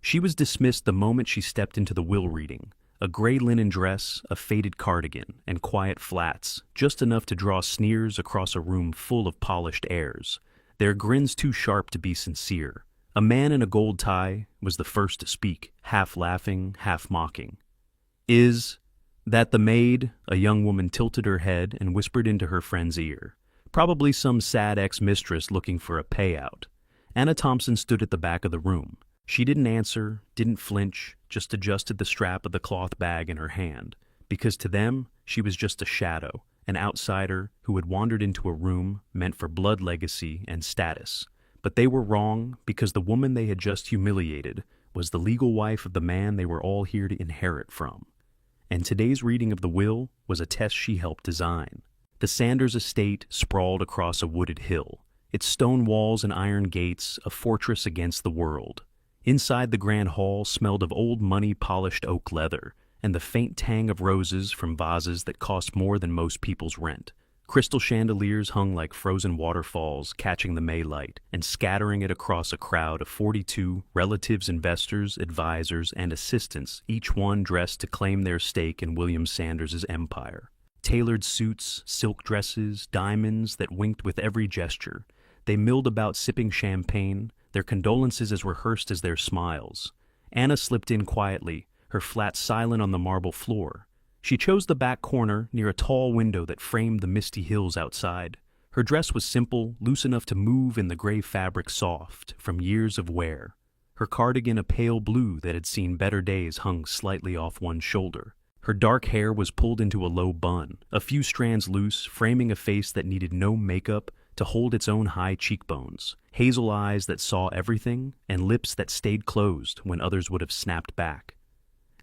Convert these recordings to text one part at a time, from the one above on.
She was dismissed the moment she stepped into the will reading. A gray linen dress, a faded cardigan, and quiet flats, just enough to draw sneers across a room full of polished airs, their grins too sharp to be sincere. A man in a gold tie was the first to speak, half laughing, half mocking. "Is that the maid?" A young woman tilted her head and whispered into her friend's ear. Probably some sad ex-mistress looking for a payout. Anna Thompson stood at the back of the room. She didn't answer, didn't flinch, just adjusted the strap of the cloth bag in her hand, because to them, she was just a shadow, an outsider who had wandered into a room meant for blood legacy and status. But they were wrong, because the woman they had just humiliated was the legal wife of the man they were all here to inherit from. And today's reading of the will was a test she helped design. The Sanders estate sprawled across a wooded hill, its stone walls and iron gates a fortress against the world. Inside the grand hall smelled of old money-polished oak leather and the faint tang of roses from vases that cost more than most people's rent. Crystal chandeliers hung like frozen waterfalls, catching the May light and scattering it across a crowd of 42 relatives, investors, advisors, and assistants, each one dressed to claim their stake in William Sanders's empire. Tailored suits, silk dresses, diamonds that winked with every gesture. They milled about sipping champagne, their condolences as rehearsed as their smiles. Anna slipped in quietly, her flat silent on the marble floor. She chose the back corner near a tall window that framed the misty hills outside. Her dress was simple, loose enough to move in the gray fabric soft from years of wear. Her cardigan a pale blue that had seen better days hung slightly off one shoulder. Her dark hair was pulled into a low bun, a few strands loose, framing a face that needed no makeup to hold its own high cheekbones, hazel eyes that saw everything, and lips that stayed closed when others would have snapped back.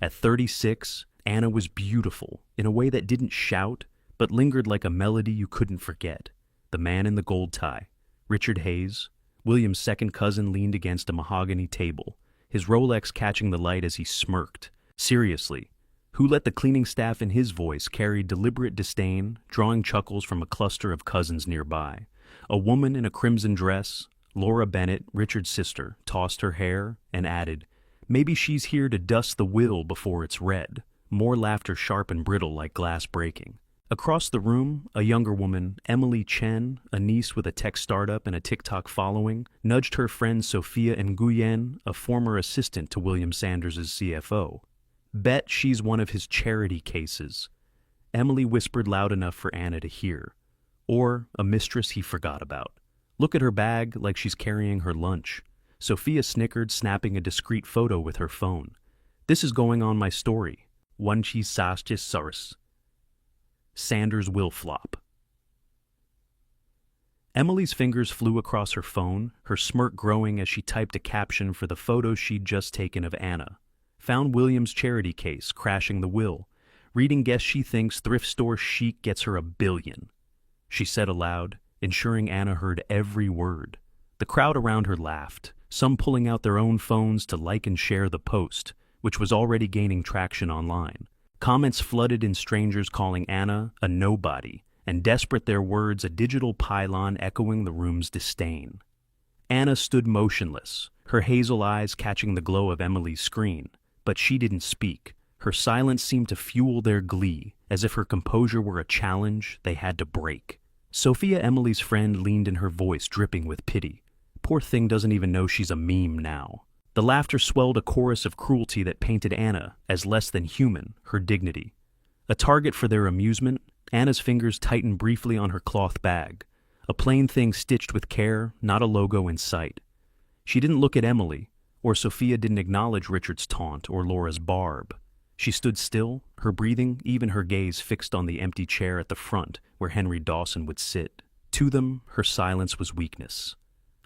At 36, Anna was beautiful in a way that didn't shout, but lingered like a melody you couldn't forget. The man in the gold tie, Richard Hayes, William's second cousin, leaned against a mahogany table, his Rolex catching the light as he smirked. Seriously, who let the cleaning staff in his voice carry deliberate disdain, drawing chuckles from a cluster of cousins nearby. A woman in a crimson dress, Laura Bennett, Richard's sister, tossed her hair and added, "Maybe she's here to dust the will before it's read." More laughter, sharp and brittle like glass breaking. Across the room, a younger woman, Emily Chen, a niece with a tech startup and a TikTok following, nudged her friend Sophia Nguyen, a former assistant to William Sanders's CFO. "Bet she's one of his charity cases." Emily whispered loud enough for Anna to hear. Or a mistress he forgot about. "Look at her bag, like she's carrying her lunch." Sophia snickered, snapping a discreet photo with her phone. "This is going on my story. One cheese sausage sauce. Sanders will flop." Emily's fingers flew across her phone, her smirk growing as she typed a caption for the photo she'd just taken of Anna. Found William's charity case, crashing the will. Reading guess she thinks thrift store chic gets her $1 billion. She said aloud, ensuring Anna heard every word. The crowd around her laughed, some pulling out their own phones to like and share the post, which was already gaining traction online. Comments flooded in, strangers calling Anna a nobody, and desperate their words a digital pylon echoing the room's disdain. Anna stood motionless, her hazel eyes catching the glow of Emily's screen, but she didn't speak. Her silence seemed to fuel their glee, as if her composure were a challenge they had to break. Sophia, Emily's friend, leaned in, her voice dripping with pity. "Poor thing doesn't even know she's a meme now." The laughter swelled a chorus of cruelty that painted Anna as less than human, her dignity. A target for their amusement, Anna's fingers tightened briefly on her cloth bag, a plain thing stitched with care, not a logo in sight. She didn't look at Emily, or Sophia didn't acknowledge Richard's taunt or Laura's barb. She stood still, her breathing, even her gaze fixed on the empty chair at the front where Henry Dawson would sit. To them, her silence was weakness,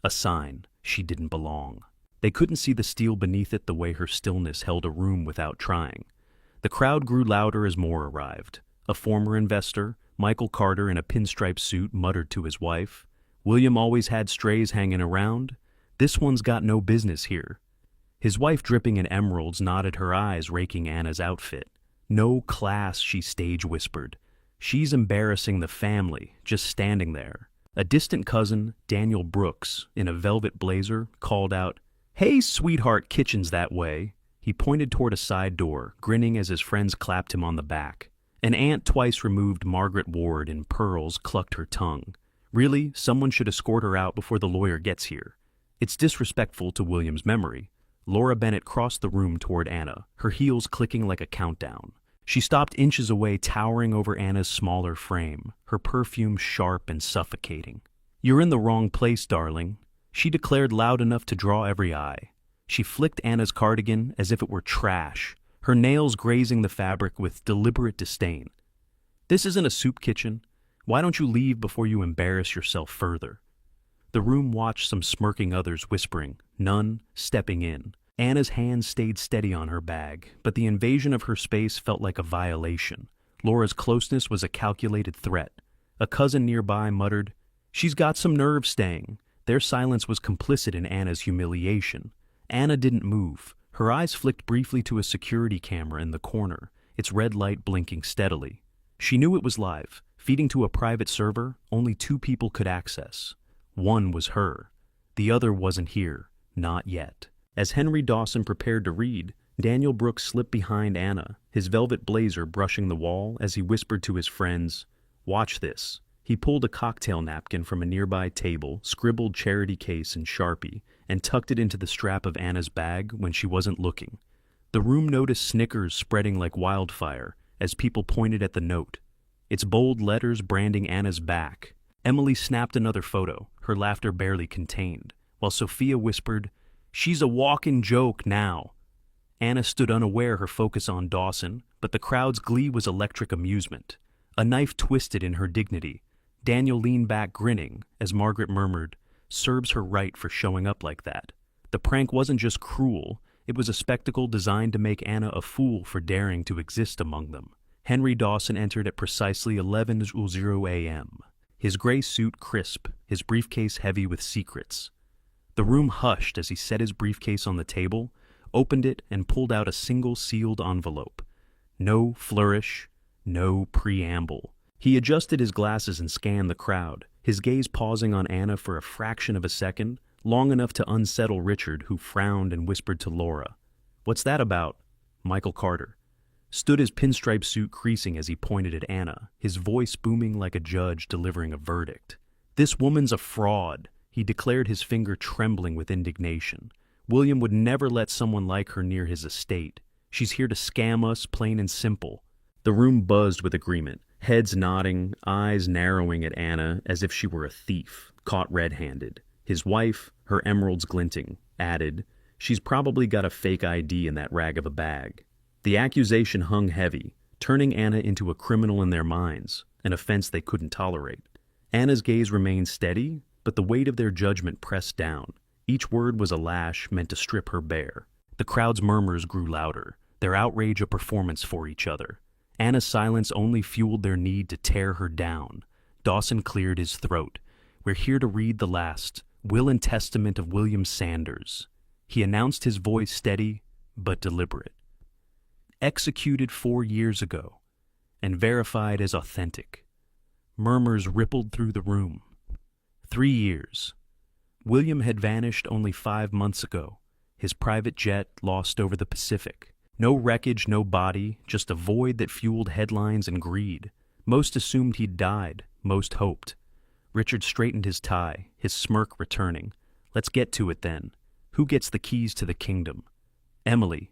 a sign she didn't belong. They couldn't see the steel beneath it the way her stillness held a room without trying. The crowd grew louder as more arrived. A former investor, Michael Carter in a pinstripe suit, muttered to his wife, "William always had strays hanging around. This one's got no business here." His wife, dripping in emeralds, nodded, her eyes raking Anna's outfit. "No class," she stage whispered. "She's embarrassing the family, just standing there." A distant cousin, Daniel Brooks, in a velvet blazer, called out, "Hey, sweetheart, kitchen's that way." He pointed toward a side door, grinning as his friends clapped him on the back. An aunt twice removed Margaret Ward in pearls clucked her tongue. Really, someone should escort her out before the lawyer gets here. It's disrespectful to William's memory. Laura Bennett crossed the room toward Anna, her heels clicking like a countdown. She stopped inches away, towering over Anna's smaller frame, her perfume sharp and suffocating. "You're in the wrong place, darling," she declared loud enough to draw every eye. She flicked Anna's cardigan as if it were trash, her nails grazing the fabric with deliberate disdain. "This isn't a soup kitchen. Why don't you leave before you embarrass yourself further?" The room watched some smirking others whispering, none stepping in. Anna's hands stayed steady on her bag, but the invasion of her space felt like a violation. Laura's closeness was a calculated threat. A cousin nearby muttered, "She's got some nerve staying." Their silence was complicit in Anna's humiliation. Anna didn't move. Her eyes flicked briefly to a security camera in the corner, its red light blinking steadily. She knew it was live, feeding to a private server only 2 people could access. One was her. The other wasn't here. Not yet. As Henry Dawson prepared to read, Daniel Brooks slipped behind Anna, his velvet blazer brushing the wall as he whispered to his friends, "Watch this." He pulled a cocktail napkin from a nearby table, scribbled charity case in Sharpie, and tucked it into the strap of Anna's bag when she wasn't looking. The room noticed snickers spreading like wildfire as people pointed at the note, its bold letters branding Anna's back. Emily snapped another photo, her laughter barely contained, while Sophia whispered, "She's a walking joke now." Anna stood unaware, her focus on Dawson, but the crowd's glee was electric amusement. A knife twisted in her dignity. Daniel leaned back grinning as Margaret murmured, "Serves her right for showing up like that." The prank wasn't just cruel, it was a spectacle designed to make Anna a fool for daring to exist among them. Henry Dawson entered at precisely 11:00 a.m., his gray suit crisp, his briefcase heavy with secrets. The room hushed as he set his briefcase on the table, opened it, and pulled out a single sealed envelope. No flourish, no preamble. He adjusted his glasses and scanned the crowd, his gaze pausing on Anna for a fraction of a second, long enough to unsettle Richard, who frowned and whispered to Laura, "What's that about?" Michael Carter stood, his pinstripe suit creasing as he pointed at Anna, his voice booming like a judge delivering a verdict. "This woman's a fraud," he declared, his finger trembling with indignation. "William would never let someone like her near his estate. She's here to scam us, plain and simple." The room buzzed with agreement, heads nodding, eyes narrowing at Anna as if she were a thief, caught red-handed. His wife, her emeralds glinting, added, "She's probably got a fake ID in that rag of a bag." The accusation hung heavy, turning Anna into a criminal in their minds, an offense they couldn't tolerate. Anna's gaze remained steady, but the weight of their judgment pressed down. Each word was a lash meant to strip her bare. The crowd's murmurs grew louder, their outrage a performance for each other. Anna's silence only fueled their need to tear her down. Dawson cleared his throat. "We're here to read the last will and testament of William Sanders," he announced, his voice steady but deliberate. "Executed 4 years ago and verified as authentic." Murmurs rippled through the room. 3 years. William had vanished only 5 months ago, his private jet lost over the Pacific. No wreckage, no body, just a void that fueled headlines and greed. Most assumed he'd died, most hoped. Richard straightened his tie, his smirk returning. "Let's get to it then. Who gets the keys to the kingdom?" "Emily."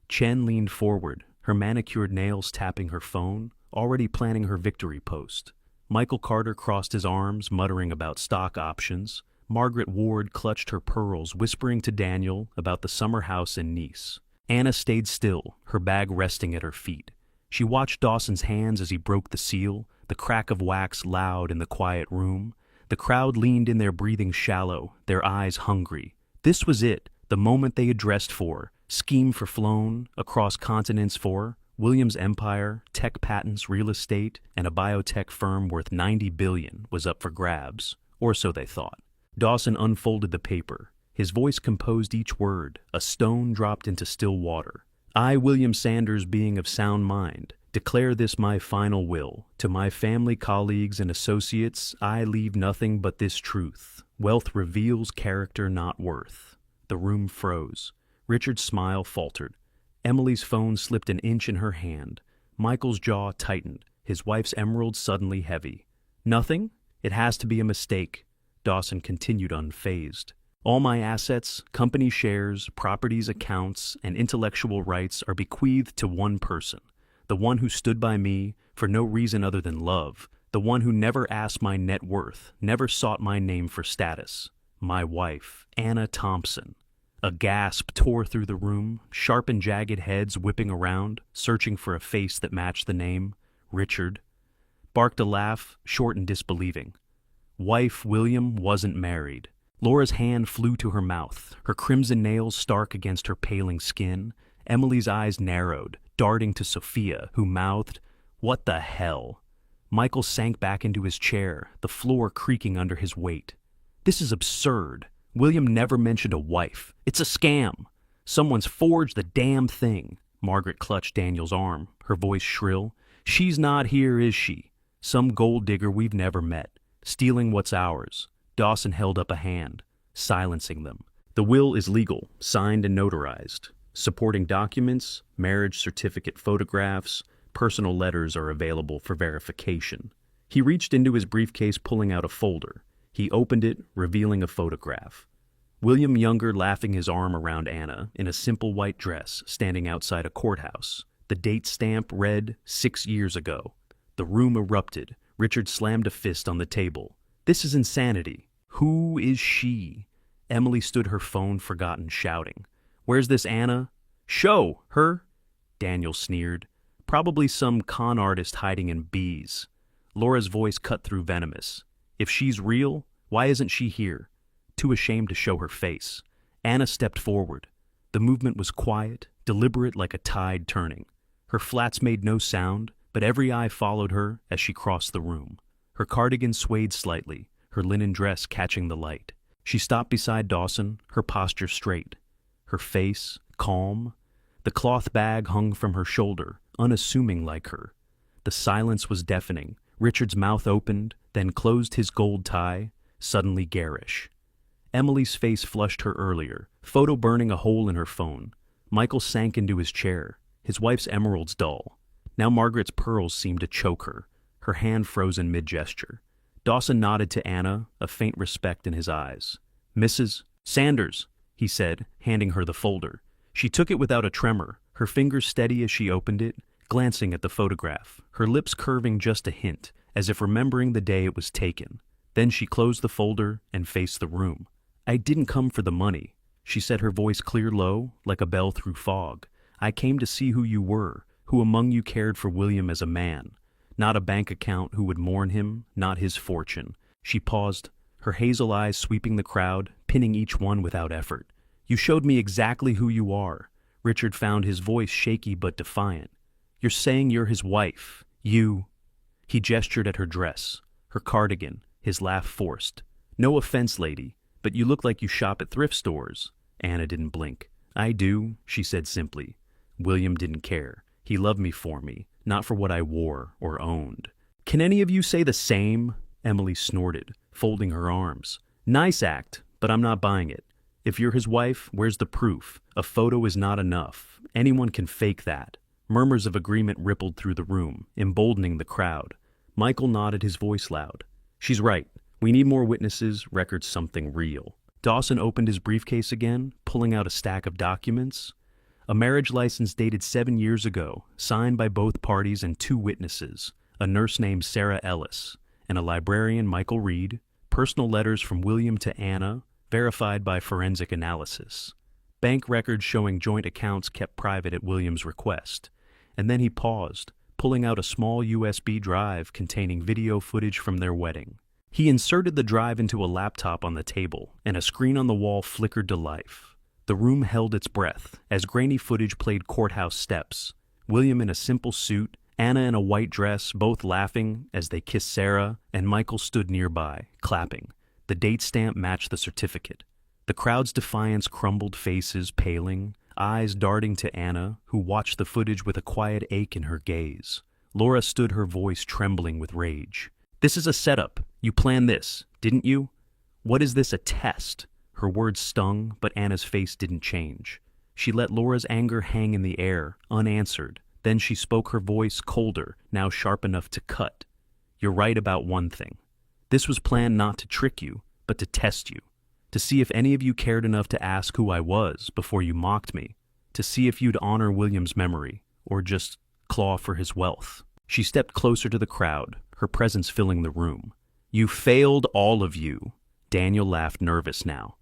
Chen leaned forward, her manicured nails tapping her phone, already planning her victory post. Michael Carter crossed his arms, muttering about stock options. Margaret Ward clutched her pearls, whispering to Daniel about the summer house in Nice. Anna stayed still, her bag resting at her feet. She watched Dawson's hands as he broke the seal, the crack of wax loud in the quiet room. The crowd leaned in, their breathing shallow, their eyes hungry. This was it, the moment they had dressed for, schemed for, flown across continents for. William's empire, tech patents, real estate, and a biotech firm worth $90 billion was up for grabs, or so they thought. Dawson unfolded the paper. His voice composed each word, a stone dropped into still water. "I, William Sanders, being of sound mind, declare this my final will. To my family, colleagues, and associates, I leave nothing but this truth. Wealth reveals character, not worth. The room froze. Richard's smile faltered. Emily's phone slipped an inch in her hand. Michael's jaw tightened, his wife's emerald suddenly heavy. Nothing? It has to be a mistake. Dawson continued unfazed. All my assets, company shares, properties, accounts, and intellectual rights are bequeathed to one person. The one who stood by me for no reason other than love. The one who never asked my net worth, never sought my name for status. My wife, Anna Thompson. A gasp tore through the room, sharp and jagged heads whipping around, searching for a face that matched the name. Richard. Barked a laugh, short and disbelieving. Wife William wasn't married. Laura's hand flew to her mouth, her crimson nails stark against her paling skin. Emily's eyes narrowed, darting to Sophia, who mouthed, "What the hell?" Michael sank back into his chair, the floor creaking under his weight. This is absurd. William never mentioned a wife. It's a scam. Someone's forged the damn thing. Margaret clutched Daniel's arm, her voice shrill. She's not here, is she? Some gold digger we've never met, stealing what's ours. Dawson held up a hand, silencing them. The will is legal, signed and notarized. Supporting documents, marriage certificate photographs, personal letters are available for verification. He reached into his briefcase, pulling out a folder. He opened it, revealing a photograph. William Younger laughing, his arm around Anna, in a simple white dress, standing outside a courthouse. The date stamp read 6 years ago. The room erupted. Richard slammed a fist on the table. This is insanity. Who is she? Emily stood, her phone forgotten, shouting. Where's this Anna? Show her. Daniel sneered. Probably some con artist hiding in bees. Laura's voice cut through venomous. If she's real, why isn't she here? Too ashamed to show her face. Anna stepped forward. The movement was quiet, deliberate, like a tide turning. Her flats made no sound, but every eye followed her as she crossed the room. Her cardigan swayed slightly, her linen dress catching the light. She stopped beside Dawson, her posture straight. Her face, calm. The cloth bag hung from her shoulder, unassuming like her. The silence was deafening. Richard's mouth opened, then closed, his gold tie, suddenly garish. Emily's face flushed her earlier, photo burning a hole in her phone. Michael sank into his chair, his wife's emeralds dull. Now Margaret's pearls seemed to choke her hand frozen mid-gesture. Dawson nodded to Anna, a faint respect in his eyes. Mrs. Sanders, he said, handing her the folder. She took it without a tremor, her fingers steady as she opened it, glancing at the photograph, her lips curving just a hint, as if remembering the day it was taken. Then she closed the folder and faced the room. I didn't come for the money, she said, her voice clear low, like a bell through fog. I came to see who you were, who among you cared for William as a man. Not a bank account who would mourn him, not his fortune. She paused, her hazel eyes sweeping the crowd, pinning each one without effort. You showed me exactly who you are. Richard found his voice shaky but defiant. You're saying you're his wife. You. He gestured at her dress, her cardigan, his laugh forced. No offense, lady, but you look like you shop at thrift stores. Anna didn't blink. I do, she said simply. William didn't care. He loved me for me, not for what I wore or owned. Can any of you say the same? Emily snorted, folding her arms. Nice act, but I'm not buying it. If you're his wife, where's the proof? A photo is not enough. Anyone can fake that. Murmurs of agreement rippled through the room, emboldening the crowd. Michael nodded, his voice loud. She's right. We need more witnesses, records, something real. Dawson opened his briefcase again, pulling out a stack of documents. A marriage license dated 7 years ago, signed by both parties and 2 witnesses, a nurse named Sarah Ellis, and a librarian, Michael Reed, personal letters from William to Anna, verified by forensic analysis. Bank records showing joint accounts kept private at William's request. And then he paused, pulling out a small USB drive containing video footage from their wedding. He inserted the drive into a laptop on the table, and a screen on the wall flickered to life. The room held its breath as grainy footage played courthouse steps. William in a simple suit, Anna in a white dress, both laughing as they kissed Sarah, and Michael stood nearby, clapping. The date stamp matched the certificate. The crowd's defiance crumbled, faces paling, eyes darting to Anna, who watched the footage with a quiet ache in her gaze. Laura stood, her voice trembling with rage. This is a setup. You planned this, didn't you? What is this, a test? Her words stung, but Anna's face didn't change. She let Laura's anger hang in the air, unanswered. Then she spoke, her voice colder, now sharp enough to cut. "You're right about one thing. This was planned not to trick you, but to test you. To see if any of you cared enough to ask who I was before you mocked me. To see if you'd honor William's memory, or just claw for his wealth." She stepped closer to the crowd, her presence filling the room. "You failed, all of you." Daniel laughed, nervous now.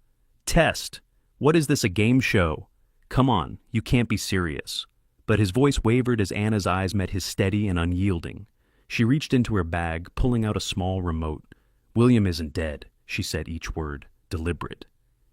"Test? What is this, a game show? Come on, you can't be serious." But his voice wavered as Anna's eyes met his, steady and unyielding. She reached into her bag, pulling out a small remote. "William isn't dead," she said, each word deliberate.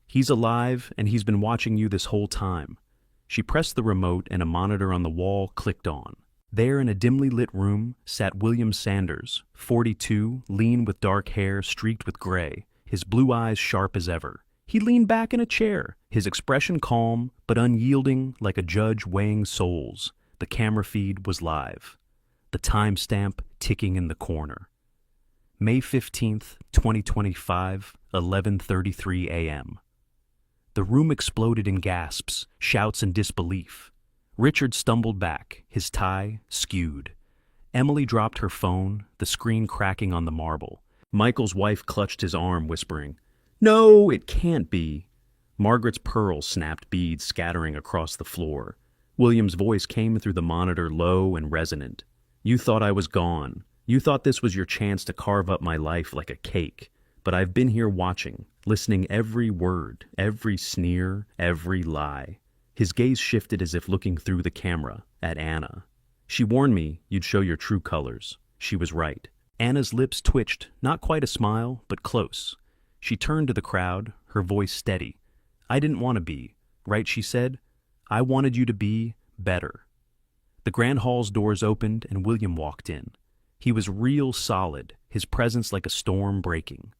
"He's alive, and he's been watching you this whole time." She pressed the remote, and a monitor on the wall clicked on. There, in a dimly lit room, sat William Sanders, 42, lean with dark hair streaked with gray, his blue eyes sharp as ever. He leaned back in a chair, his expression calm but unyielding, like a judge weighing souls. The camera feed was live, the timestamp ticking in the corner. May 15th, 2025, 11:33 a.m. The room exploded in gasps, shouts, and disbelief. Richard stumbled back, his tie skewed. Emily dropped her phone, the screen cracking on the marble. Michael's wife clutched his arm, whispering, "No, it can't be." Margaret's pearls snapped, beads scattering across the floor. William's voice came through the monitor, low and resonant. "You thought I was gone. You thought this was your chance to carve up my life like a cake. But I've been here watching, listening every word, every sneer, every lie." His gaze shifted as if looking through the camera, at Anna. "She warned me you'd show your true colors." She was right. Anna's lips twitched, not quite a smile, but close. She turned to the crowd, her voice steady. "I didn't want to be, right?" she said. "I wanted you to be better." The grand hall's doors opened and William walked in. He was real solid, his presence like a storm breaking.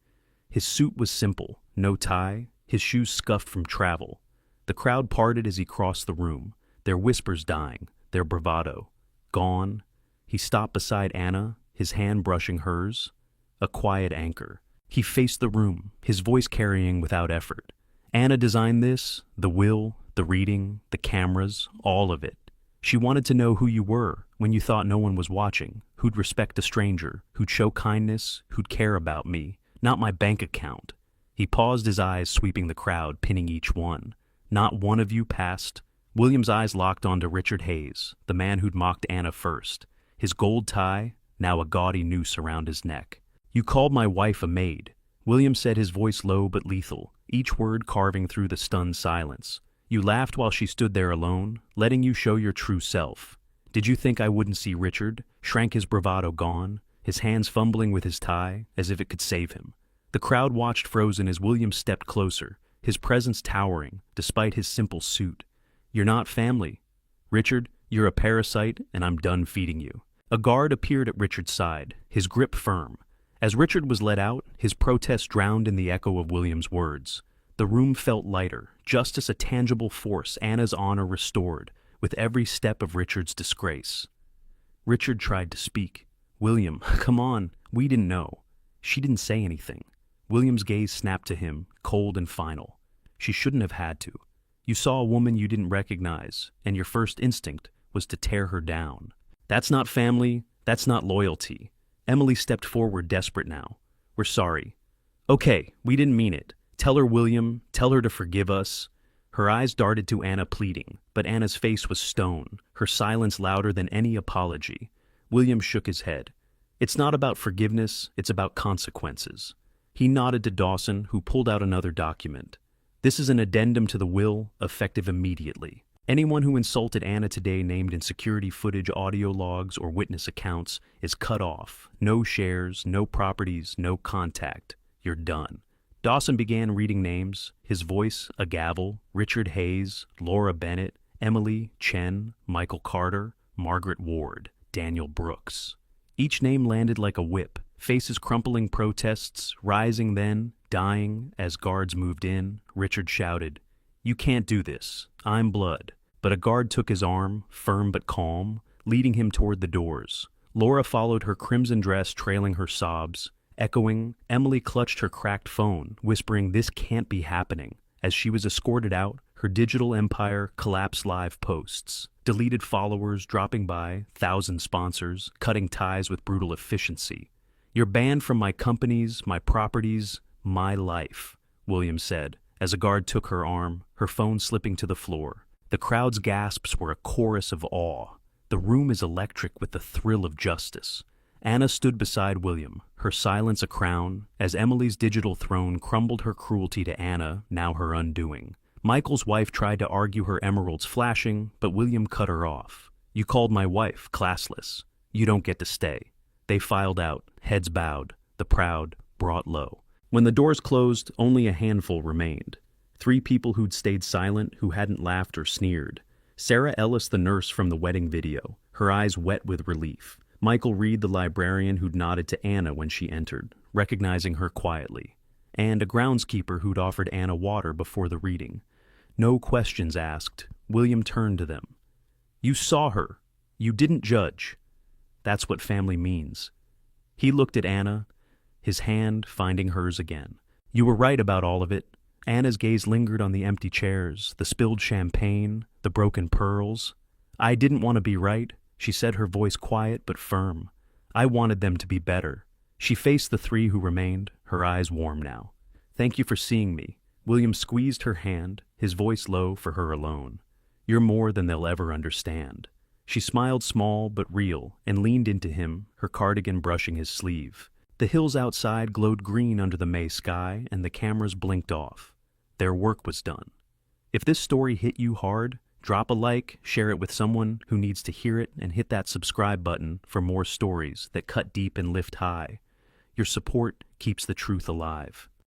His suit was simple, no tie, his shoes scuffed from travel. The crowd parted as he crossed the room, their whispers dying, their bravado gone. He stopped beside Anna, his hand brushing hers, a quiet anchor. He faced the room, his voice carrying without effort. "Anna designed this, the will, the reading, the cameras, all of it. She wanted to know who you were when you thought no one was watching, who'd respect a stranger, who'd show kindness, who'd care about me, not my bank account." He paused, his eyes sweeping the crowd, pinning each one. "Not one of you passed." William's eyes locked onto Richard Hayes, the man who'd mocked Anna first. His gold tie, now a gaudy noose around his neck. "You called my wife a maid," William said, his voice low but lethal, each word carving through the stunned silence. "You laughed while she stood there alone, letting you show your true self. Did you think I wouldn't see Richard?" Shrank, his bravado gone, his hands fumbling with his tie, as if it could save him. The crowd watched frozen as William stepped closer, his presence towering, despite his simple suit. "You're not family. Richard, you're a parasite, and I'm done feeding you." A guard appeared at Richard's side, his grip firm. As Richard was let out, his protest drowned in the echo of William's words. The room felt lighter, justice a tangible force, Anna's honor restored, with every step of Richard's disgrace. Richard tried to speak. "William, come on, we didn't know." She didn't say anything. William's gaze snapped to him, cold and final. "She shouldn't have had to. You saw a woman you didn't recognize, and your first instinct was to tear her down. That's not family, that's not loyalty." Emily stepped forward, desperate now. "We're sorry." "Okay, we didn't mean it. Tell her, William, tell her to forgive us." Her eyes darted to Anna, pleading, but Anna's face was stone, her silence louder than any apology. William shook his head. "It's not about forgiveness, it's about consequences." He nodded to Dawson, who pulled out another document. "This is an addendum to the will, effective immediately. Anyone who insulted Anna today, named in security footage, audio logs, or witness accounts, is cut off. No shares, no properties, no contact. You're done." Dawson began reading names, his voice a gavel. Richard Hayes, Laura Bennett, Emily Chen, Michael Carter, Margaret Ward, Daniel Brooks. Each name landed like a whip, faces crumpling, protests rising, then dying. As guards moved in, Richard shouted, "You can't do this. I'm blood." But a guard took his arm, firm but calm, leading him toward the doors. Laura followed, her crimson dress trailing her sobs. Echoing, Emily clutched her cracked phone, whispering, "This can't be happening." As she was escorted out, her digital empire collapsed. Live posts, deleted followers dropping by, thousand sponsors, cutting ties with brutal efficiency. "You're banned from my companies, my properties, my life," William said, as a guard took her arm, her phone slipping to the floor. The crowd's gasps were a chorus of awe. The room is electric with the thrill of justice. Anna stood beside William, her silence a crown, as Emily's digital throne crumbled. Her cruelty to Anna, now her undoing. Michael's wife tried to argue, her emeralds flashing, but William cut her off. "You called my wife classless. You don't get to stay." They filed out, heads bowed, the proud brought low. When the doors closed, only a handful remained. 3 people who'd stayed silent, who hadn't laughed or sneered. Sarah Ellis, the nurse from the wedding video, her eyes wet with relief. Michael Reed, the librarian who'd nodded to Anna when she entered, recognizing her quietly. And a groundskeeper who'd offered Anna water before the reading. No questions asked, William turned to them. "You saw her. You didn't judge. That's what family means." He looked at Anna, his hand finding hers again. "You were right about all of it." Anna's gaze lingered on the empty chairs, the spilled champagne, the broken pearls. "I didn't want to be right," she said, her voice quiet but firm. "I wanted them to be better." She faced the 3 who remained, her eyes warm now. "Thank you for seeing me." William squeezed her hand, his voice low for her alone. "You're more than they'll ever understand." She smiled small but real and leaned into him, her cardigan brushing his sleeve. The hills outside glowed green under the May sky, and the cameras blinked off. Their work was done. If this story hit you hard, drop a like, share it with someone who needs to hear it, and hit that subscribe button for more stories that cut deep and lift high. Your support keeps the truth alive.